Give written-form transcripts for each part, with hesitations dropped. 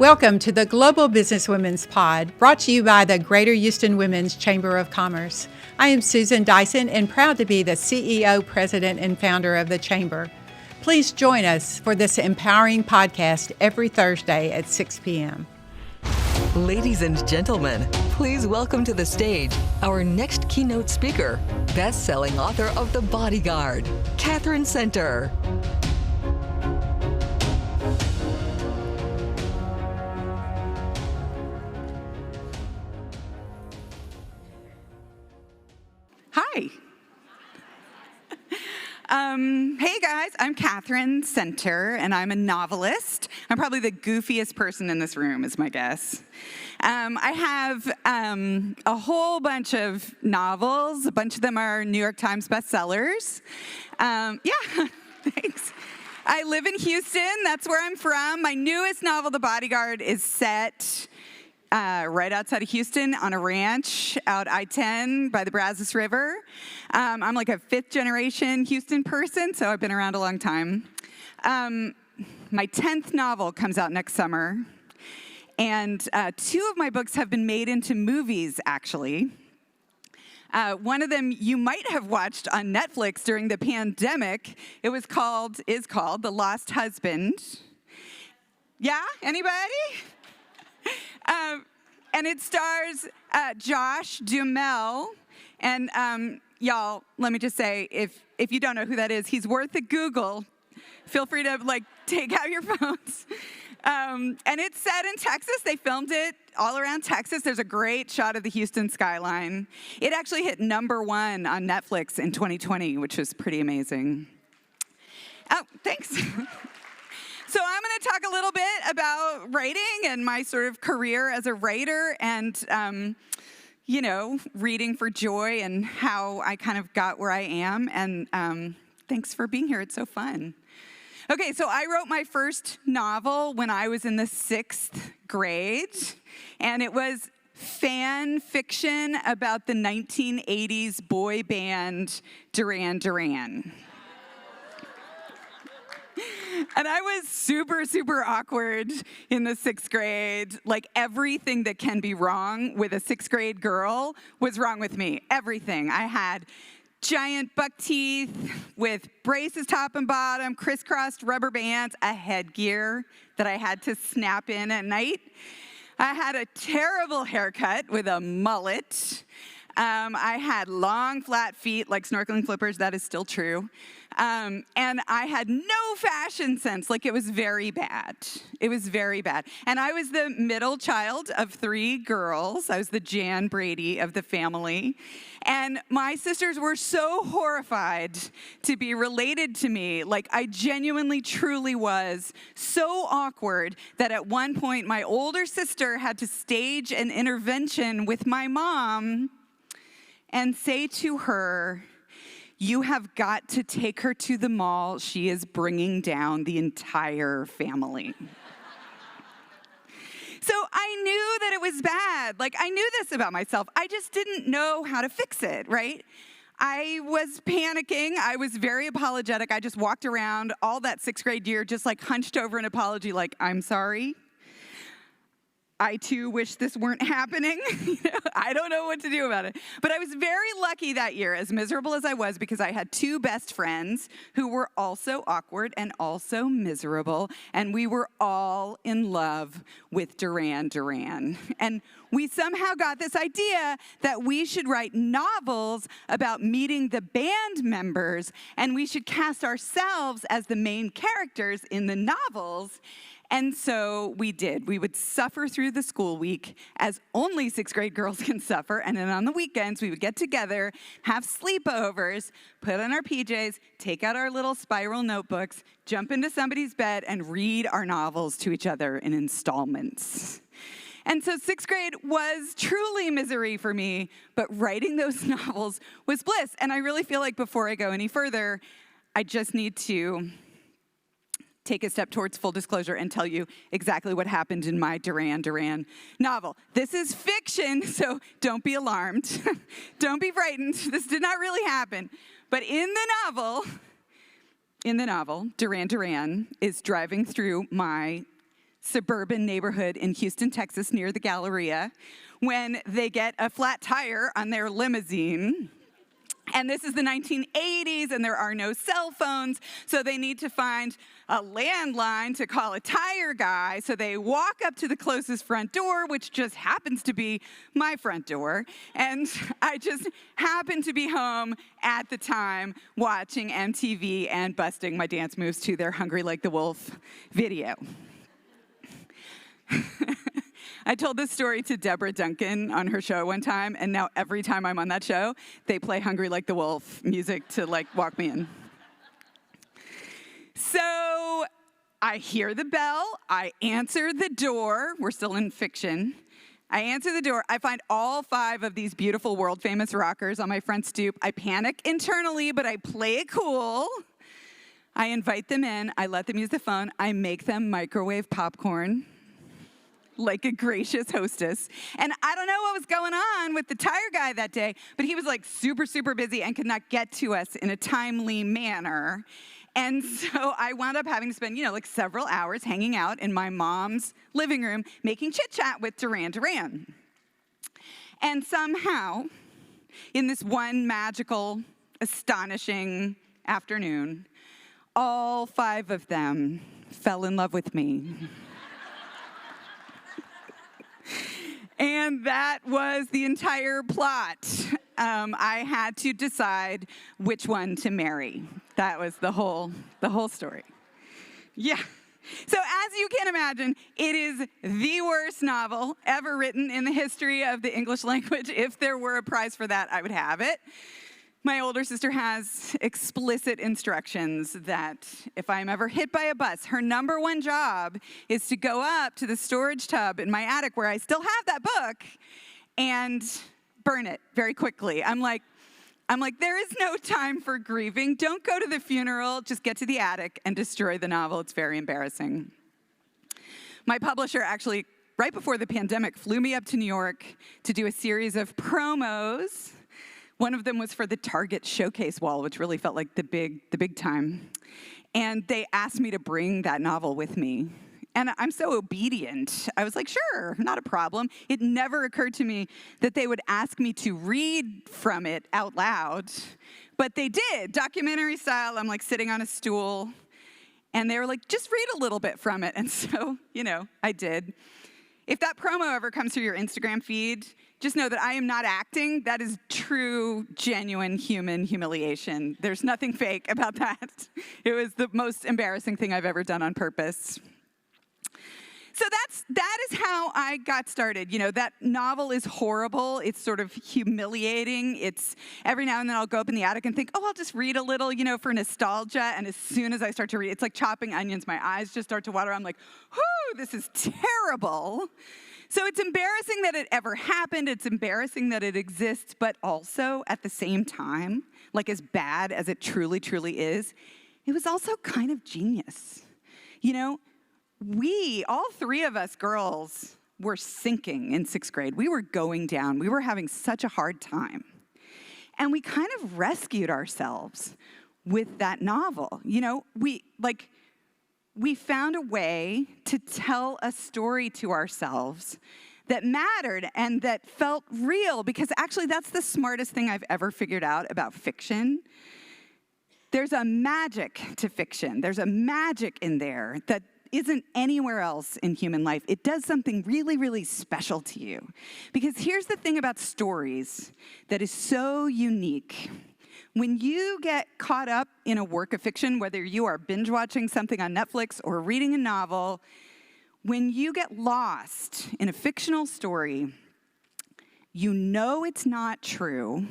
Welcome to the Global Business Women's Pod, brought to you by the Greater Houston Women's Chamber of Commerce. I am Susan Dyson and proud to be the CEO, President, and founder of the Chamber. Please join us for this empowering podcast every Thursday at 6 p.m. Ladies and gentlemen, please welcome to the stage our next keynote speaker, best-selling author of The Bodyguard, Katherine Center. Hi. Hey guys, I'm Katherine Center, and I'm a novelist. I'm probably the goofiest person in this room, is my guess. I have a whole bunch of novels. A bunch of them are New York Times bestsellers. Thanks. I live in Houston. That's where I'm from. My newest novel, The Bodyguard, is set right outside of Houston on a ranch out I-10 by the Brazos River. I'm like a fifth-generation Houston person, so I've been around a long time. My 10th novel comes out next summer, and two of my books have been made into movies, actually. One of them you might have watched on Netflix during the pandemic. It is called The Lost Husband. Yeah, anybody? And it stars Josh Duhamel. And y'all, let me just say, if you don't know who that is, he's worth a Google. Feel free to take out your phones. And it's set in Texas. They filmed it all around Texas. There's a great shot of the Houston skyline. It actually hit #1 on Netflix in 2020, which was pretty amazing. Oh, thanks. So I'm going to talk a little bit about writing and my sort of career as a writer and, reading for joy and how I kind of got where I am. And thanks for being here. It's so fun. Okay, so I wrote my first novel when I was in the 6th grade, and it was fan fiction about the 1980s boy band Duran Duran. And I was super, super awkward in the 6th grade. Like, everything that can be wrong with a 6th grade girl was wrong with me. Everything. I had giant buck teeth with braces top and bottom, crisscrossed rubber bands, a headgear that I had to snap in at night. I had a terrible haircut with a mullet. I had long, flat feet like snorkeling flippers. That is still true. And I had no fashion sense. Like, it was very bad. It was very bad. And I was the middle child of 3 girls. I was the Jan Brady of the family. And my sisters were so horrified to be related to me. Like, I genuinely, truly was so awkward that at one point my older sister had to stage an intervention with my mom and say to her, "You have got to take her to the mall. She is bringing down the entire family." So I knew that it was bad. Like, I knew this about myself. I just didn't know how to fix it, right? I was panicking. I was very apologetic. I just walked around all that 6th grade year just hunched over an apology like, "I'm sorry. I, too, wish this weren't happening." I don't know what to do about it. But I was very lucky that year, as miserable as I was, because I had 2 best friends who were also awkward and also miserable, and we were all in love with Duran Duran. And we somehow got this idea that we should write novels about meeting the band members, and we should cast ourselves as the main characters in the novels. And so we did. We would suffer through the school week as only 6th grade girls can suffer. And then on the weekends, we would get together, have sleepovers, put on our PJs, take out our little spiral notebooks, jump into somebody's bed, and read our novels to each other in installments. And so 6th grade was truly misery for me, but writing those novels was bliss. And I really feel like before I go any further, I just need to take a step towards full disclosure and tell you exactly what happened in my Duran Duran novel. This is fiction, so don't be alarmed. Don't be frightened. This did not really happen. But in the novel, Duran Duran is driving through my suburban neighborhood in Houston, Texas, near the Galleria, when they get a flat tire on their limousine. And this is the 1980s, and there are no cell phones, so they need to find a landline to call a tire guy. So they walk up to the closest front door, which just happens to be my front door. And I just happened to be home at the time watching MTV and busting my dance moves to their Hungry Like the Wolf video. I told this story to Deborah Duncan on her show one time, and now every time I'm on that show, they play Hungry Like the Wolf music to walk me in. So I hear the bell, I answer the door, we're still in fiction. I answer the door, I find all 5 of these beautiful world-famous rockers on my front stoop. I panic internally, but I play it cool. I invite them in, I let them use the phone, I make them microwave popcorn like a gracious hostess. And I don't know what was going on with the tire guy that day, but he was super, super busy and could not get to us in a timely manner. And so I wound up having to spend, several hours hanging out in my mom's living room, making chit-chat with Duran Duran. And somehow, in this one magical, astonishing afternoon, all 5 of them fell in love with me. And that was the entire plot. I had to decide which one to marry. That was the whole story. Yeah. So as you can imagine, it is the worst novel ever written in the history of the English language. If there were a prize for that, I would have it. My older sister has explicit instructions that if I'm ever hit by a bus, her number one job is to go up to the storage tub in my attic where I still have that book and burn it very quickly. I'm like, there is no time for grieving. Don't go to the funeral. Just get to the attic and destroy the novel. It's very embarrassing. My publisher actually, right before the pandemic, flew me up to New York to do a series of promos. One of them was for the Target showcase wall, which really felt like the big time. And they asked me to bring that novel with me. And I'm so obedient. I was like, sure, not a problem. It never occurred to me that they would ask me to read from it out loud. But they did, documentary style. I'm sitting on a stool. And they were like, just read a little bit from it. And so, I did. If that promo ever comes through your Instagram feed, just know that I am not acting. That is true, genuine human humiliation. There's nothing fake about that. It was the most embarrassing thing I've ever done on purpose. So that is how I got started. That novel is horrible. It's sort of humiliating. It's every now and then I'll go up in the attic and think, I'll just read a little, for nostalgia. And as soon as I start to read, it's like chopping onions. My eyes just start to water. I'm like, whoo, this is terrible. So it's embarrassing that it ever happened. It's embarrassing that it exists, but also at the same time, as bad as it truly, truly is, it was also kind of genius. We, all 3 of us girls, were sinking in 6th grade. We were going down. We were having such a hard time. And we kind of rescued ourselves with that novel. We found a way to tell a story to ourselves that mattered and that felt real, because actually that's the smartest thing I've ever figured out about fiction. There's a magic to fiction. There's a magic in there that isn't anywhere else in human life. It does something really, really special to you. Because here's the thing about stories that is so unique. When you get caught up in a work of fiction, whether you are binge watching something on Netflix or reading a novel, when you get lost in a fictional story, you know it's not true,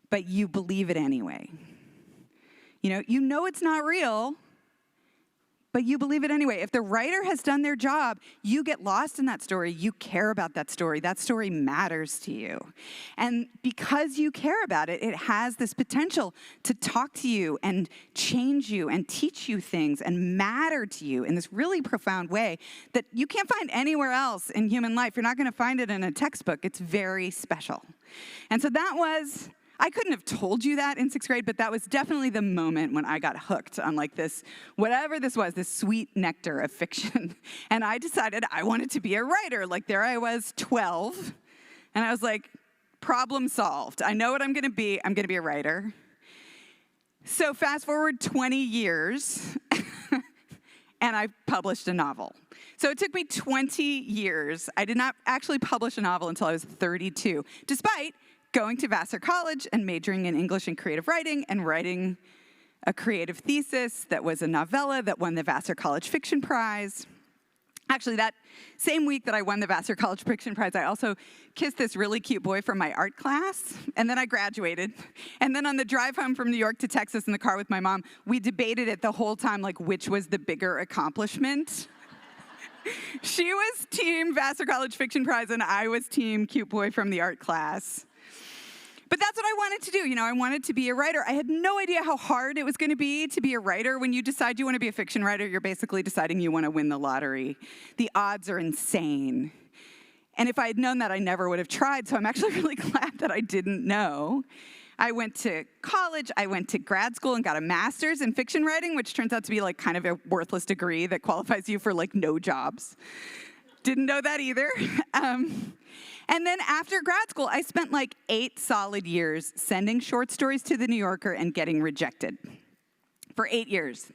but you believe it anyway. You know it's not real, but you believe it anyway. If the writer has done their job, you get lost in that story. You care about that story. That story matters to you. And because you care about it, it has this potential to talk to you and change you and teach you things and matter to you in this really profound way that you can't find anywhere else in human life. You're not going to find it in a textbook. It's very special. And so that was I couldn't have told you that in 6th grade, but that was definitely the moment when I got hooked on like this, whatever this was, this sweet nectar of fiction. And I decided I wanted to be a writer. Like there I was, 12, and I was like, problem solved. I know what I'm gonna be. I'm gonna be a writer. So fast forward 20 years, and I published a novel. So it took me 20 years. I did not actually publish a novel until I was 32, despite going to Vassar College and majoring in English and creative writing and writing a creative thesis that was a novella that won the Vassar College Fiction Prize. Actually, that same week that I won the Vassar College Fiction Prize, I also kissed this really cute boy from my art class, and then I graduated. And then on the drive home from New York to Texas in the car with my mom, we debated it the whole time, like which was the bigger accomplishment. She was team Vassar College Fiction Prize, and I was team cute boy from the art class. But that's what I wanted to do. You know, I wanted to be a writer. I had no idea how hard it was going to be a writer. When you decide you want to be a fiction writer, you're basically deciding you want to win the lottery. The odds are insane. And if I had known that, I never would have tried. So I'm actually really glad that I didn't know. I went to college, I went to grad school and got a master's in fiction writing, which turns out to be like kind of a worthless degree that qualifies you for like no jobs. Didn't know that either. And then after grad school, I spent like 8 solid years sending short stories to the New Yorker and getting rejected for 8 years.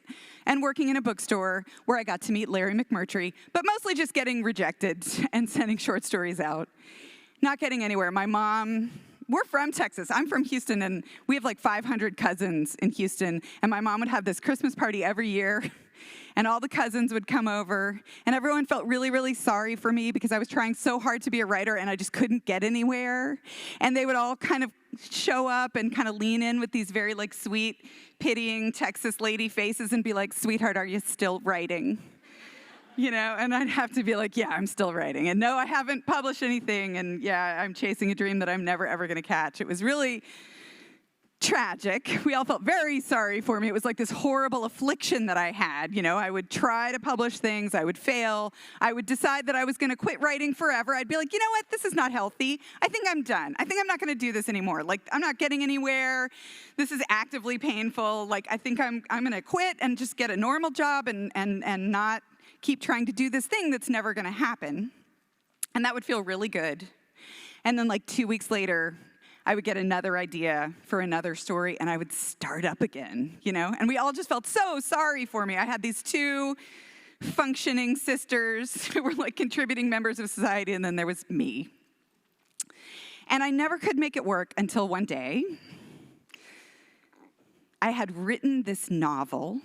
And working in a bookstore where I got to meet Larry McMurtry, but mostly just getting rejected and sending short stories out. Not getting anywhere. My mom, we're from Texas. I'm from Houston, and we have like 500 cousins in Houston. And my mom would have this Christmas party every year. And all the cousins would come over, and everyone felt really, really sorry for me because I was trying so hard to be a writer and I just couldn't get anywhere. And they would all kind of show up and kind of lean in with these very like sweet, pitying Texas lady faces and be like, "Sweetheart, are you still writing?" You know, and I'd have to be like, "Yeah, I'm still writing. And no, I haven't published anything. And yeah, I'm chasing a dream that I'm never, ever going to catch." It was really tragic. We all felt very sorry for me. It was like this horrible affliction that I had. You know, I would try to publish things. I would fail. I would decide that I was going to quit writing forever. I'd be like, you know what? This is not healthy. I think I'm done. I think I'm not going to do this anymore. Like, I'm not getting anywhere. This is actively painful. Like, I think I'm going to quit and just get a normal job and not keep trying to do this thing that's never going to happen. And that would feel really good. And then like 2 weeks later, I would get another idea for another story, and I would start up again, you know? And we all just felt so sorry for me. I had these 2 functioning sisters who were like contributing members of society, and then there was me. And I never could make it work until one day I had written this novel,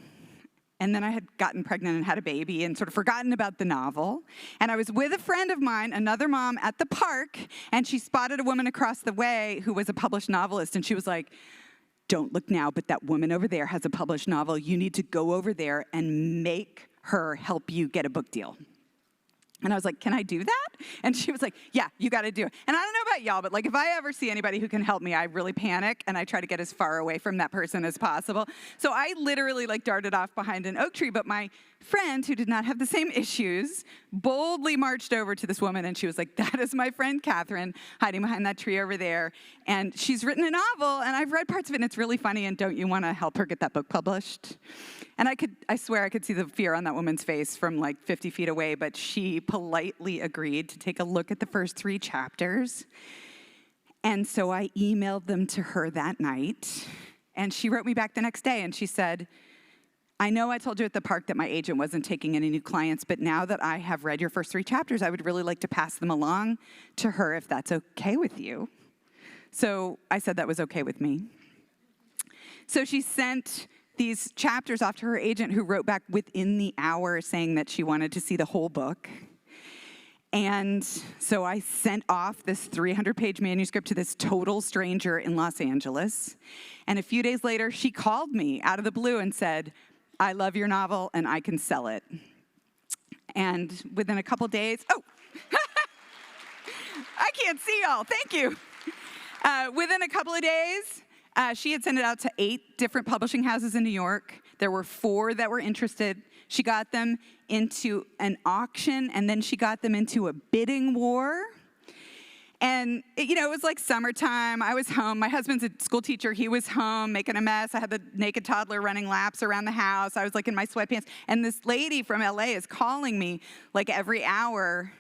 and then I had gotten pregnant and had a baby and sort of forgotten about the novel. And I was with a friend of mine, another mom, at the park, and she spotted a woman across the way who was a published novelist, and she was like, "Don't look now, but that woman over there has a published novel. You need to go over there and make her help you get a book deal." And I was like, "Can I do that?" And she was like, "Yeah, you got to do it." And I don't know about y'all, but like if I ever see anybody who can help me, I really panic and I try to get as far away from that person as possible. So I literally like darted off behind an oak tree, but my friend, who did not have the same issues, boldly marched over to this woman, and she was like, "That is my friend Katherine, hiding behind that tree over there. And she's written a novel, and I've read parts of it, and it's really funny, and don't you want to help her get that book published?" And I swear I could see the fear on that woman's face from like 50 feet away, but she politely agreed to take a look at the first 3 chapters. And so I emailed them to her that night, and she wrote me back the next day, and she said, "I know I told you at the park that my agent wasn't taking any new clients, but now that I have read your first 3 chapters, I would really like to pass them along to her if that's okay with you." So I said that was okay with me. So she sent these chapters off to her agent, who wrote back within the hour saying that she wanted to see the whole book. And so I sent off this 300-page manuscript to this total stranger in Los Angeles. And a few days later, she called me out of the blue and said, "I love your novel, and I can sell it." And within a couple days, I can't see y'all, thank you. Within a couple of days, she had sent it out to 8 different publishing houses in New York. There were 4 that were interested. She got them into an auction, and then she got them into a bidding war. And, it was like summertime. I was home. My husband's a school teacher. He was home making a mess. I had the naked toddler running laps around the house. I was like in my sweatpants. And this lady from LA is calling me like every hour.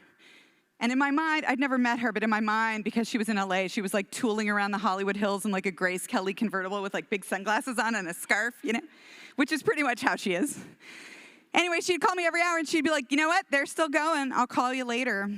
And in my mind, I'd never met her, but in my mind, because she was in LA, she was like tooling around the Hollywood Hills in like a Grace Kelly convertible with like big sunglasses on and a scarf, which is pretty much how she is. Anyway, she'd call me every hour and she'd be like, you know what? They're still going. I'll call you later.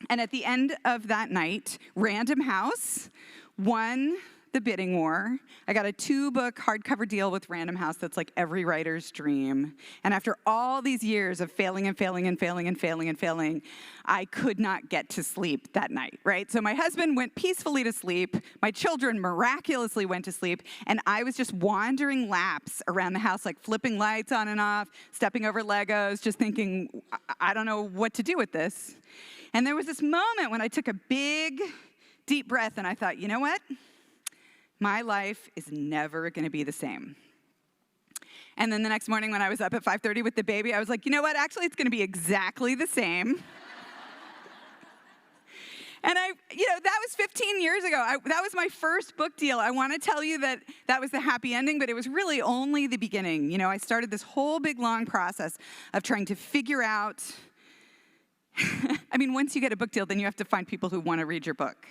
And at the end of that night, Random House won the bidding war. I got a 2-book hardcover deal with Random House that's like every writer's dream. And after all these years of failing and failing and failing and failing and failing, I could not get to sleep that night, right? So my husband went peacefully to sleep. My children miraculously went to sleep. And I was just wandering laps around the house, like flipping lights on and off, stepping over Legos, just thinking, I don't know what to do with this. And there was this moment when I took a big, deep breath and I thought, you know what? My life is never going to be the same. And then the next morning when I was up at 5:30 with the baby, I was like, you know what? Actually, it's going to be exactly the same. And that was 15 years ago. That was my first book deal. I want to tell you that was the happy ending, but it was really only the beginning. I started this whole big, long process of trying to figure out once you get a book deal, then you have to find people who want to read your book.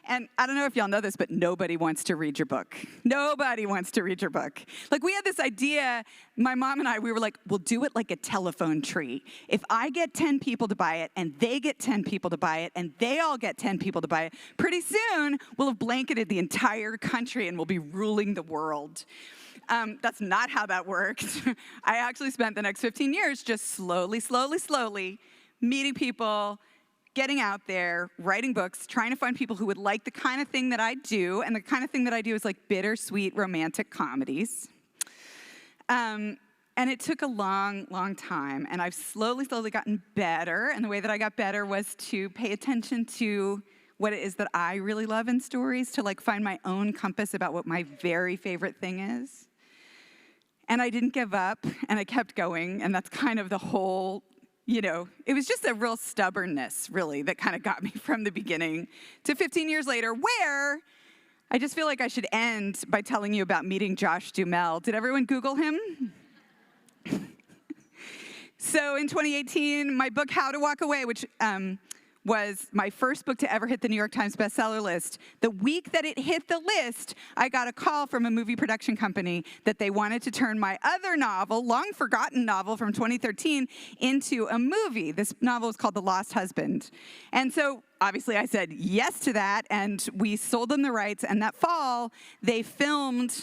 And I don't know if y'all know this, but nobody wants to read your book. Nobody wants to read your book. Like, we had this idea, my mom and I, we were like, we'll do it like a telephone tree. If I get 10 people to buy it, and they get 10 people to buy it, and they all get 10 people to buy it, pretty soon we'll have blanketed the entire country and we'll be ruling the world. That's not how that worked. I actually spent the next 15 years just slowly meeting people, getting out there, writing books, trying to find people who would like the kind of thing that I do. And the kind of thing that I do is like bittersweet romantic comedies. And it took a long, long time. And I've slowly gotten better. And the way that I got better was to pay attention to what it is that I really love in stories, to like find my own compass about what my very favorite thing is. And I didn't give up, and I kept going. And that's kind of the whole, it was just a real stubbornness, really, that kind of got me from the beginning to 15 years later, where I just feel like I should end by telling you about meeting Josh Duhamel. Did everyone Google him? So in 2018, my book, How to Walk Away, which was my first book to ever hit the New York Times bestseller list. The week that it hit the list, I got a call from a movie production company that they wanted to turn my other novel, long-forgotten novel from 2013, into a movie. This novel is called The Lost Husband. And so, obviously, I said yes to that, and we sold them the rights, and that fall, they filmed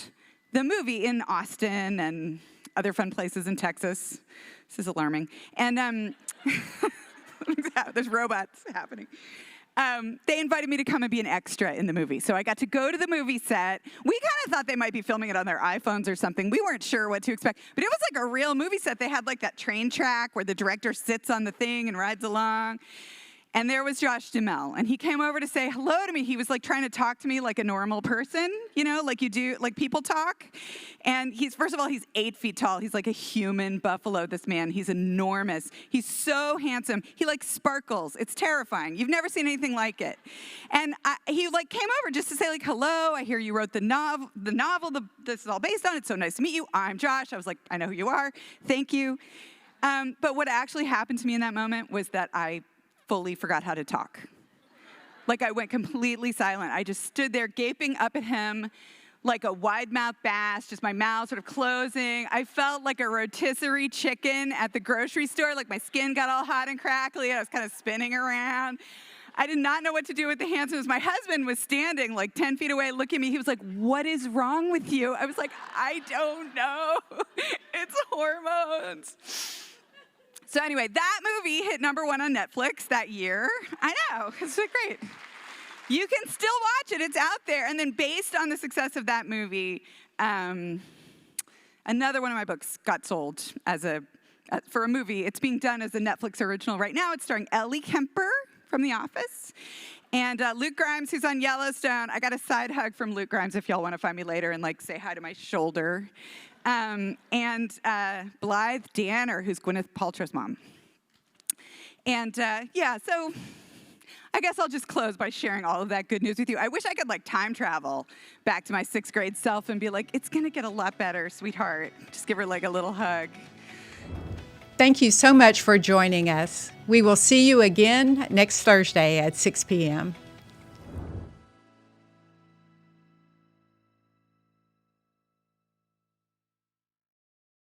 the movie in Austin and other fun places in Texas. This is alarming. And there's robots happening. They invited me to come and be an extra in the movie. So I got to go to the movie set. We kind of thought they might be filming it on their iPhones or something. We weren't sure what to expect. But it was like a real movie set. They had like that train track where the director sits on the thing and rides along. And there was Josh Duhamel, and he came over to say hello to me. He was like trying to talk to me like a normal person, like you do, like people talk. And first of all, he's 8 feet tall. He's like a human buffalo, this man. He's enormous. He's so handsome. He like sparkles. It's terrifying. You've never seen anything like it. And he like came over just to say like, hello, I hear you wrote the novel this is all based on. It's so nice to meet you. I'm Josh. I was like, I know who you are. Thank you. But what actually happened to me in that moment was that I fully forgot how to talk. Like, I went completely silent. I just stood there gaping up at him like a wide-mouthed bass, just my mouth sort of closing. I felt like a rotisserie chicken at the grocery store, like my skin got all hot and crackly. I was kind of spinning around. I did not know what to do with the handsomeness. My husband was standing like 10 feet away looking at me. He was like, what is wrong with you? I was like, I don't know. It's hormones. So anyway, that movie hit #1 on Netflix that year. I know, it's so great. You can still watch it, it's out there. And then based on the success of that movie, another one of my books got sold for a movie. It's being done as a Netflix original right now. It's starring Ellie Kemper from The Office. And Luke Grimes, who's on Yellowstone. I got a side hug from Luke Grimes if y'all want to find me later and like say hi to my shoulder. And Blythe Danner, who's Gwyneth Paltrow's mom. And so I guess I'll just close by sharing all of that good news with you. I wish I could like time travel back to my 6th grade self and be like, it's going to get a lot better, sweetheart. Just give her like a little hug. Thank you so much for joining us. We will see you again next Thursday at 6 p.m.